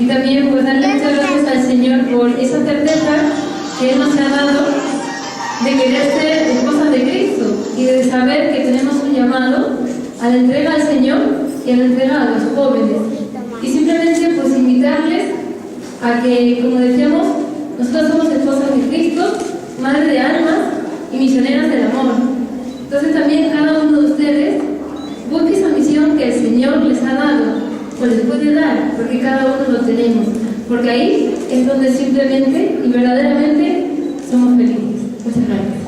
Y también pues darle muchas gracias al Señor por esa certeza que Él nos ha dado de querer ser esposas de Cristo y de saber que tenemos un llamado a la entrega al Señor y a la entrega a los jóvenes. Y simplemente pues invitarles a que, como decíamos, nosotros somos esposas de Cristo, madres de almas y misioneras del amor. Entonces también cada uno de ustedes busque esa misión que el Señor les ha dado, o les puede dar, porque cada uno lo tenemos. Porque ahí es donde simplemente y verdaderamente somos felices. Muchas gracias.